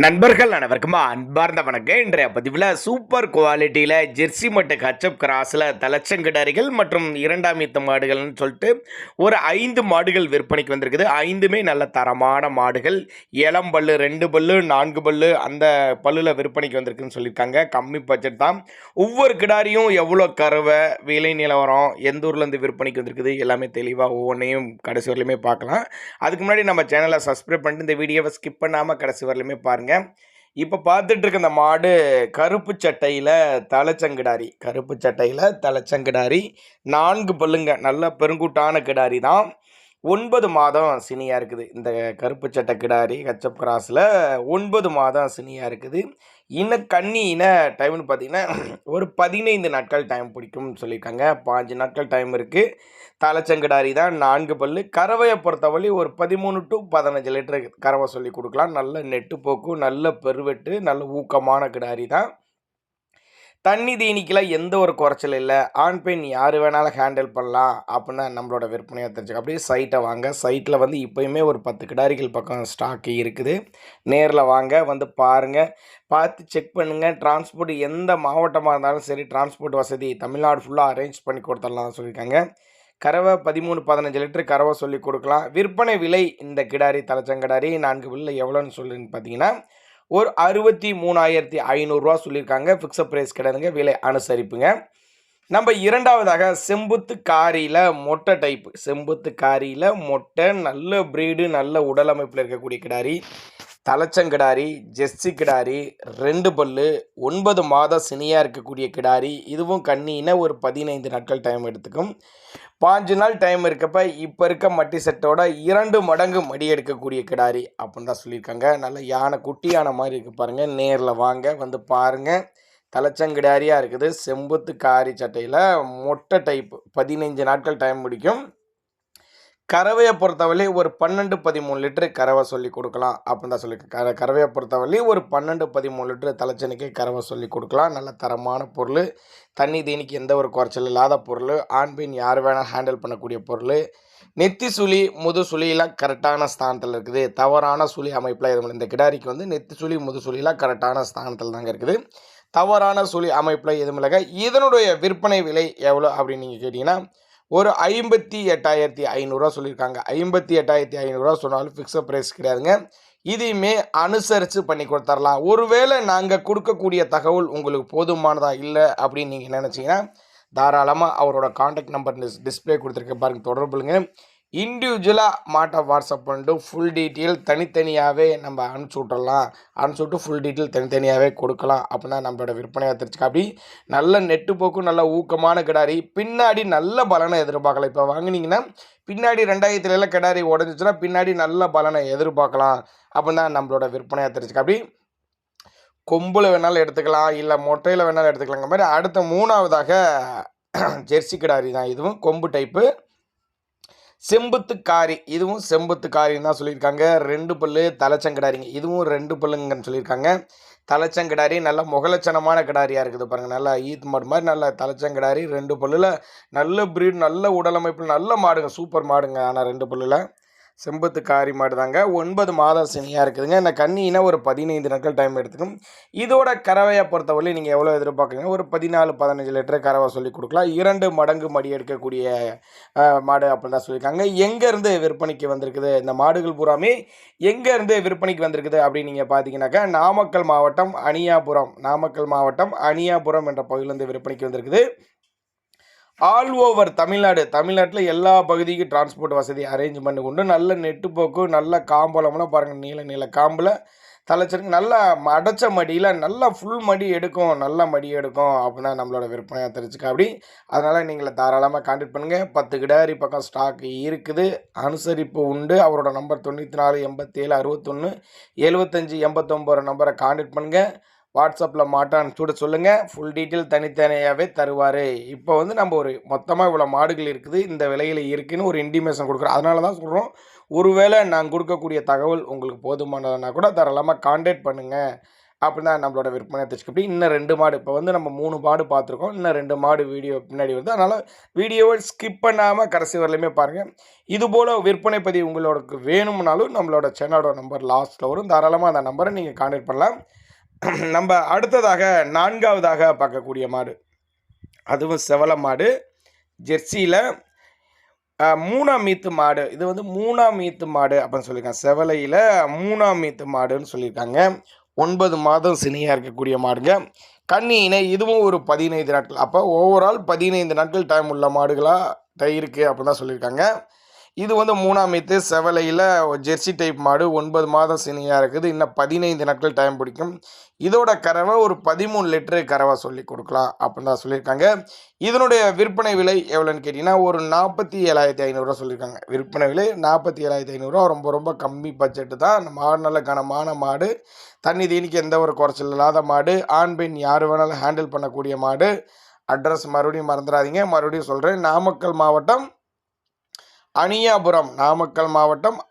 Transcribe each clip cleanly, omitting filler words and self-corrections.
நண்பர்கள் அனைவருக்கும் அன்பார்ந்த வணக்கம். இன்றைய பதிவில் சூப்பர் குவாலிட்டியில் ஜெர்சி மற்றும் கச்சப் கிராஸில் தலைச்சங்கிடாரிகள் மற்றும் இரண்டாம் ஈத்து மாடுகள்னு சொல்லிட்டு ஒரு 5 மாடுகள் விற்பனைக்கு வந்திருக்குது. 5மே நல்ல தரமான மாடுகள். இளம் பல்லு 2 பல்லு 4 பல்லு அந்த பல்லில் விற்பனைக்கு வந்திருக்குன்னு சொல்லியிருக்காங்க. கம்மி பட்ஜெட் தான். ஒவ்வொரு கிடாரியும் எவ்வளோ கறவை, விலை நிலவரம், எந்த ஊர்லேருந்து விற்பனைக்கு வந்திருக்குது எல்லாமே தெளிவாக ஒவ்வொன்றையும் கடைசி வரலையுமே பார்க்கலாம். அதுக்கு முன்னாடி நம்ம சேனலை சப்ஸ்கிரைப் பண்ணிட்டு இந்த வீடியோவை ஸ்கிப் பண்ணாமல் கடைசி வரலையுமே பாருங்கள். இப்போ பார்த்துட்டு இருக்க இந்த மாடு கருப்பு சட்டையில் தலைச்சங்கிடாரி 4 பல்லுங்க. நல்ல பெருங்கூட்டான கிடாரி தான். 9 மாதம் சினியாக இருக்குது. இந்த கருப்பு சட்டை கிடாரி ஹெச்எப் கிராஸில் 9 மாதம் சினியாக இருக்குது. கன்னி டைம்னு பார்த்தீங்கன்னா ஒரு 15 நாட்கள் டைம் பிடிக்கும்னு சொல்லியிருக்காங்க. 5 நாட்கள் டைம் இருக்குது. தலைச்சங்கிடாரி தான், 4 பல்லு. கறவையை பொறுத்தவரை ஒரு 13 to 15 லிட்டர் கறவை சொல்லி கொடுக்கலாம். நல்ல நெட்டு போக்கு, நல்ல பெருவெட்டு, நல்ல ஊக்கமான கிடாரி தான். தண்ணி தீனிக்கெலாம் எந்த ஒரு குறைச்சல் இல்லை. ஆண் பெண் யார் வேணாலும் ஹேண்டில் பண்ணலாம் அப்படின்னு நம்மளோட விற்பனையாக தெரிஞ்சுக்க. அப்படியே சைட்டை வாங்க. சைட்டில் வந்து இப்போயுமே ஒரு 10 கிடாரிகள் பக்கம் ஸ்டாக்கு இருக்குது. நேரில் வாங்க, வந்து பாருங்கள், பார்த்து செக் பண்ணுங்கள். டிரான்ஸ்போர்ட் எந்த மாவட்டமாக இருந்தாலும் சரி, டிரான்ஸ்போர்ட் வசதி தமிழ்நாடு ஃபுல்லாக அரேஞ்ச் பண்ணி கொடுத்துடலாம் சொல்லியிருக்காங்க. கறவை 13-15 லிட்டர் கறவை சொல்லி கொடுக்கலாம். விற்பனை விலை இந்த கிடாரி தலைச்சங்கிடாரி 4 பல்லில் எவ்வளோன்னு சொல்லுன்னு பார்த்தீங்கன்னா ஒரு 63,500 சொல்லியிருக்காங்க. ஃபிக்ஸட் ப்ரைஸ் கிடையாதுங்க, விலை அனுசரிப்புங்க. நம்ம இரண்டாவதாக செம்புத்து காரியில் மொட்டை டைப்பு. செம்புத்து காரியில் மொட்டை, நல்ல ப்ரீடு, நல்ல உடல் அமைப்பில் இருக்கக்கூடிய கிடாரி தலைச்சங்கிடாரி, ஜெர்சி கிடாரி, 2 பல்லு, 9 மாதம் சினியாக இருக்கக்கூடிய கிடாரி. இதுவும் கண்ணினா ஒரு 15 நாட்கள் டைம் எடுத்துக்கும். 5 நாள் டைம் இருக்கப்ப இப்போ இருக்க மட்டி செட்டோட 2 மடங்கு மடி எடுக்கக்கூடிய கிடாரி அப்படின்னு தான் சொல்லியிருக்காங்க. நல்ல யானை, குட்டி யானை மாதிரி இருக்குது பாருங்கள். நேரில் வாங்க, வந்து பாருங்கள். தலைச்சங்கிடாரியாக இருக்குது. செம்புத்து காரி சட்டையில் மொட்டை டைப்பு. 15 நாட்கள் டைம் முடிக்கும். கறவையை பொறுத்தவரை ஒரு 12-13 லிட்டரு கறவை சொல்லி கொடுக்கலாம் அப்படின்னு தான் சொல்லியிருக்கேன். கறவையை பொறுத்தவரை ஒரு 12-13 லிட்டரு தலைச்சனிக்கு கறவை சொல்லி கொடுக்கலாம். நல்ல தரமான பொருள். தண்ணி தீனிக்கு எந்த ஒரு குறைச்சல் இல்லாத பொருள். ஆண் பெண் யார் வேணால் ஹேண்டில் பண்ணக்கூடிய பொருள். நெத்தி சுழி, முது சுழியெல்லாம் கரெக்டான ஸ்தானத்தில் இருக்குது. தவறான சுழி அமைப்பில் எதுவும் இந்த கிடாரிக்கு வந்து நெத்தி சுழி, முது சுழியெல்லாம் கரெக்டான ஸ்தானத்தில் தாங்க இருக்குது. தவறான சுழி அமைப்பில் எதுவும் இல்லைங்க. இதனுடைய விற்பனை விலை எவ்வளோ அப்படின்னு நீங்கள் கேட்டிங்கன்னா ஒரு 58,500 சொல்லியிருக்காங்க. 58,500 சொன்னாலும் ஃபிக்ஸட் ப்ரைஸ் கிடையாதுங்க. இதையுமே அனுசரித்து பண்ணி கொடுத்துடலாம். ஒருவேளை நாங்கள் கொடுக்கக்கூடிய தகவல் உங்களுக்கு போதுமானதாக இல்லை அப்படின்னு நீங்கள் நினச்சிங்கன்னா தாராளமாக அவரோட காண்டாக்ட் நம்பர் டிஸ்பிளே கொடுத்துருக்க பாருங்கள், தொடர்புங்க. இண்டிவிஜுவலாக மாட்டை வாட்ஸ்அப் பண்ணிட்டு ஃபுல் டீட்டெயில் தனித்தனியாகவே நம்ம அனுப்பிச்சி விட்டுறலாம். அனுப்பிச்சி விட்டு ஃபுல் டீட்டெயில் தனித்தனியாகவே கொடுக்கலாம் அப்படின்னா நம்மளோட விற்பனையாக தெரிஞ்சுக்க. அப்படி நல்ல நெட்டு போக்கும், நல்ல ஊக்கமான கிடாரி. பின்னாடி நல்ல பலனை எதிர்பார்க்கலாம். இப்போ வாங்கினீங்கன்னா பின்னாடி 2000 கிடாரி உடஞ்சிச்சுன்னா பின்னாடி நல்ல பலனை எதிர்பார்க்கலாம் அப்படின்னு தான் நம்மளோட விற்பனையாக தெரிஞ்சுக்க. அப்படி கொம்பில் வேணாலும் எடுத்துக்கலாம், இல்லை மொட்டையில் வேணாலும் எடுத்துக்கலாங்க மாதிரி. அடுத்த 3ஆவதாக ஜெர்சி கிடாரி தான். இதுவும் கொம்பு டைப்பு. செம்புத்து காரி, இதுவும் செம்புத்து காரின்னு தான் சொல்லியிருக்காங்க. 2 பல்லு தலைச்சங்கிடாரிங்க. இதுவும் 2 பல்லுங்கன்னு சொல்லியிருக்காங்க. தலைச்சங்கிடாரி நல்ல முகலட்சணமான கிடாரியாக இருக்குது பாருங்கள். நல்லா ஈத் மாடு மாதிரி நல்ல தலைச்சங்கிடாரி, 2 பல்லில் நல்ல ப்ரீட், நல்ல உடலமைப்பு, நல்ல மாடுங்க, சூப்பர் மாடுங்க. ஆனால் 2 பல்லில் செம்புத்து காரி மாடு தாங்க. 9 மாதம் சினியாக இருக்குதுங்க. இந்த கண்ணினா ஒரு 15 நாட்கள் டைம் எடுத்துக்கும். இதோட கறவையை பொறுத்தவரை நீங்கள் எவ்வளோ எதிர்பார்க்குறீங்க? ஒரு 14-15 லிட்டர் கறவை சொல்லி கொடுக்கலாம். 2 மடங்கு மடி எடுக்கக்கூடிய மாடு அப்படின்னு தான் சொல்லியிருக்காங்க. எங்கேருந்து விற்பனைக்கு வந்திருக்குது இந்த மாடுகள் பூராமே? எங்கேருந்து விற்பனைக்கு வந்திருக்குது அப்படின்னு நீங்கள் பார்த்தீங்கன்னாக்கா நாமக்கல் மாவட்டம் அணியாபுரம் என்ற பகுதியிலேருந்து விற்பனைக்கு வந்திருக்குது. ஆல் ஓவர் தமிழ்நாட்டில் எல்லா பகுதிக்கும் டிரான்ஸ்போர்ட் வசதி அரேஞ்ச் பண்ணி கொண்டு நல்ல நெட்டு போக்கு, நல்ல காம்பலம்னா பாருங்கள், நீல காம்பில் தலைச்சிருக்கு. நல்லா அடைச்ச மடியில் நல்லா ஃபுல் மடி எடுக்கும், நல்ல மடி எடுக்கும் அப்படின்னா நம்மளோட விற்பனையாக தெரிஞ்சுக்க. அப்படி அதனால் நீங்கள் தாராளமாக கான்டாக்ட் பண்ணுங்கள். 10 கிடாரி பக்கம் ஸ்டாக் இருக்குது. அனுசரிப்பு உண்டு. அவரோட நம்பர் 94 87 61 75 89 நம்பரை கான்டாக்ட் பண்ணுங்கள். வாட்ஸ்அப்பில் மாட்டை அனுப்பிச்சுட சொல்லுங்கள். ஃபுல் டீட்டெயில் தனித்தனியாகவே தருவார். இப்போ வந்து நம்ம ஒரு மொத்தமாக இவ்வளோ மாடுகள் இருக்குது, இந்த விலையில் இருக்குதுன்னு ஒரு இன்டிமேஷன் கொடுக்குறோம். அதனால தான் சொல்கிறோம், ஒருவேளை நாங்கள் கொடுக்கக்கூடிய தகவல் உங்களுக்கு போதுமானதுன்னா கூட தாராளமாக கான்டாக்ட் பண்ணுங்கள் அப்படின்னா நம்மளோட விற்பனை தெரிஞ்சுக்கப்படி இன்னும் 2 மாடு இப்போ வந்து நம்ம 3 மாடு பார்த்துருக்கோம். இன்னும் 2 மாடு வீடியோ பின்னாடி வருது. அதனால் வீடியோவை ஸ்கிப் பண்ணாமல் கடைசி வரலையுமே பாருங்கள். இதுபோல் விற்பனை பதிவு உங்களுக்கு வேணும்னாலும் நம்மளோட சேனலோட நம்பர் லாஸ்ட்டில் வரும். தாராளமாக அந்த நம்பரை நீங்கள் கான்டாக்ட் பண்ணலாம். நம்ம அடுத்ததாக 4வதாக பார்க்கக்கூடிய மாடு, அதுவும் செவல மாடு, ஜெர்சியில் 3ஆம் ஈத்து மாடு. இது வந்து 3ஆம் ஈத்து மாடு அப்படின்னு சொல்லியிருக்காங்க. செவலையில் 3ஆம் ஈத்து மாடுன்னு சொல்லியிருக்காங்க. 9 மாதம் சினியாக இருக்கக்கூடிய மாடுங்க. கன்னி இணை, இதுவும் ஒரு 15 நாட்கள். அப்போ ஓவரால் 15 நாட்கள் டைம் உள்ள மாடுகளாக இருக்குது அப்படின்னு தான் சொல்லியிருக்காங்க. இது வந்து 3ஆம் ஈத்து செவலையில் ஜெர்சி டைப் மாடு, 9 மாதம் சினியாக இருக்குது. இன்னும் 15 நாட்கள் டைம் பிடிக்கும். இதோட கறவை ஒரு 13 லிட்டரு கறவை சொல்லி கொடுக்கலாம் அப்படின்னு தான் சொல்லியிருக்காங்க. இதனுடைய விற்பனை விலை எவ்வளோன்னு கேட்டிங்கன்னா ஒரு 47,500 சொல்லியிருக்காங்க. விற்பனை விலை 47,500. ரொம்ப ரொம்ப கம்மி பட்ஜெட்டு தான். அந்த மாடு நல்ல கனமான மாடு, தண்ணி தீனிக்கு எந்த ஒரு குறைச்சல் இல்லாத மாடு, ஆண் பெண் யார் வேணாலும் ஹேண்டில் பண்ணக்கூடிய மாடு. அட்ரஸ் மறுபடியும் மறந்துடாதீங்க, மறுபடியும் சொல்கிறேன். நாமக்கல் மாவட்டம்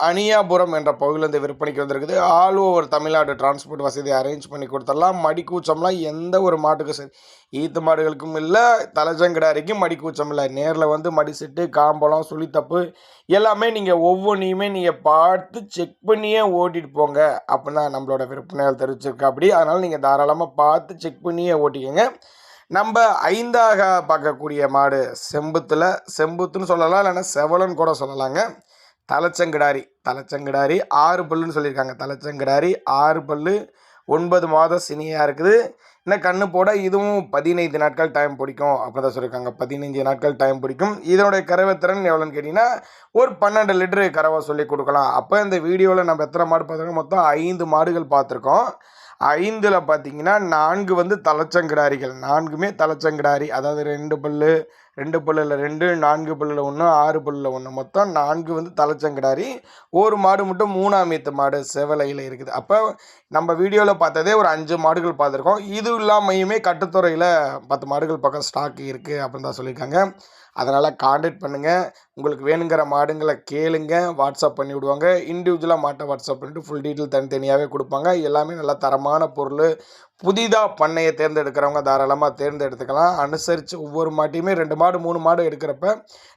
அணியாபுரம் என்ற பகுதியிலேருந்து விற்பனைக்கு வந்திருக்குது. ஆல் ஓவர் தமிழ்நாடு டிரான்ஸ்போர்ட் வசதி அரேஞ்ச் பண்ணி கொடுத்துடலாம். மடிக்கூச்சம்லாம் எந்த ஒரு மாட்டுக்கும் சரி, ஈத்து மாடுகளுக்கும் இல்லை, தலைச்சங்கிடாரிக்கும் மடிக்கூச்சம் இல்லை. நேரில் வந்து மடிசிட்டு, காம்பளம், சுழித்தப்பு எல்லாமே நீங்கள் ஒவ்வொன்றையுமே நீங்கள் பார்த்து செக் பண்ணியே ஓட்டிகிட்டு போங்க அப்படின்னா நம்மளோட விற்பனையால் தெரிவிச்சிருக்கா. அப்படி அதனால் நீங்கள் தாராளமாக பார்த்து செக் பண்ணியே ஓட்டிக்கோங்க. நம்ம 5ஆக பார்க்கக்கூடிய மாடு செம்புத்துன்னு சொல்லலாம், இல்லைன்னா செவலன்னு கூட சொல்லலாங்க. தலைச்சங்கிடாரி 6 பல்லுன்னு சொல்லியிருக்காங்க. தலைச்சங்கிடாரி 6 பல்லு, 9 மாதம் சினியாக இருக்குது. இன்னும் கண்ணு போட இதுவும் 15 நாட்கள் டைம் பிடிக்கும் அப்படி தான் சொல்லியிருக்காங்க. 15 நாட்கள் டைம் பிடிக்கும். இதனுடைய கறவை திறன் எவ்வளோன்னு கேட்டிங்கன்னா ஒரு 12 லிட்டரு கறவை சொல்லி கொடுக்கலாம். அப்போ இந்த வீடியோவில் நம்ம எத்தனை மாடு பார்த்துருக்கோம்? மொத்தம் 5 மாடுகள் பார்த்துருக்கோம். 5ல் பார்த்தீங்கன்னா 4 வந்து தலைச்சங்கிடாரிகள். 4மே தலைச்சங்கிடாரி. அதாவது 2 பல்லு, 2 பல்லில் 2, 4 பல்லில் 1, 6 பல்லில் 1, மொத்தம் 4 வந்து தலைச்சங்கிடாரி. ஒரு மாடு மட்டும் 3ஆம் ஈத்து மாடு செவலையில் இருக்குது. அப்போ நம்ம வீடியோவில் பார்த்ததே ஒரு 5 மாடுகள் பார்த்துருக்கோம். இது இல்லாமையுமே கட்டுத்துறையில் 10 மாடுகள் பக்கம் ஸ்டாக் இருக்குது அப்படின்னு தான் சொல்லியிருக்காங்க. அதனால் கான்டாக்ட் பண்ணுங்கள். உங்களுக்கு வேணுங்கிற மாடுங்களை கேளுங்க, வாட்ஸ்அப் பண்ணி விடுவாங்க. இண்டிவிஜுவலாக மாட்டை வாட்ஸ்அப் பண்ணிவிட்டு ஃபுல் டீட்டெயில் தனித்தனியாகவே கொடுப்பாங்க. எல்லாமே நல்ல தரமான பொருள். புதிதாக பண்ணையை தேர்ந்தெடுக்கிறவங்க தாராளமாக தேர்ந்தெடுத்துக்கலாம். அனுசரித்து ஒவ்வொரு மாட்டையுமே 2 மாடு 3 மாடு எடுக்கிறப்ப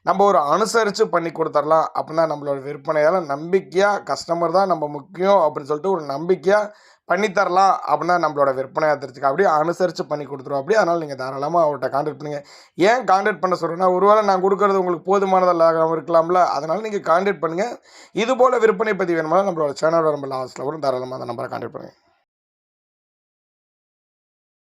நம்ம ஒரு அனுசரித்து பண்ணி கொடுத்துடலாம். அப்படின்னா நம்மளோட விற்பனையால் நம்பிக்கையாக கஸ்டமர் தான் நம்ம முக்கியம் அப்படின்னு சொல்லிட்டு ஒரு நம்பிக்கையாக பண்ணித்தரலாம் அப்படின்னா நம்மளோட விற்பனையாக தெரிஞ்சுக்க. அப்படியே அனுசரித்து பண்ணி கொடுத்துருவோம். அப்படி அதனால் நீங்கள் தாராளமாக அவர்கிட்ட கான்டாக்ட் பண்ணுங்கள். ஏன் கான்டாக்ட் பண்ண சொல்கிறேன்னா, ஒருவேளை நான் கொடுக்குறது உங்களுக்கு போதுமானதெல்லாம் இருக்கலாம்ல, அதனால் நீங்கள் கான்டாக்ட் பண்ணுங்கள். இதுபோல் விற்பனை பதிவு வேணுமானா நம்மளோட சேனலோட நம்ம லாஸ்ட்டில் வரும். தாராளமாக அந்த நம்பரை கான்டாக்ட் பண்ணுங்கள்.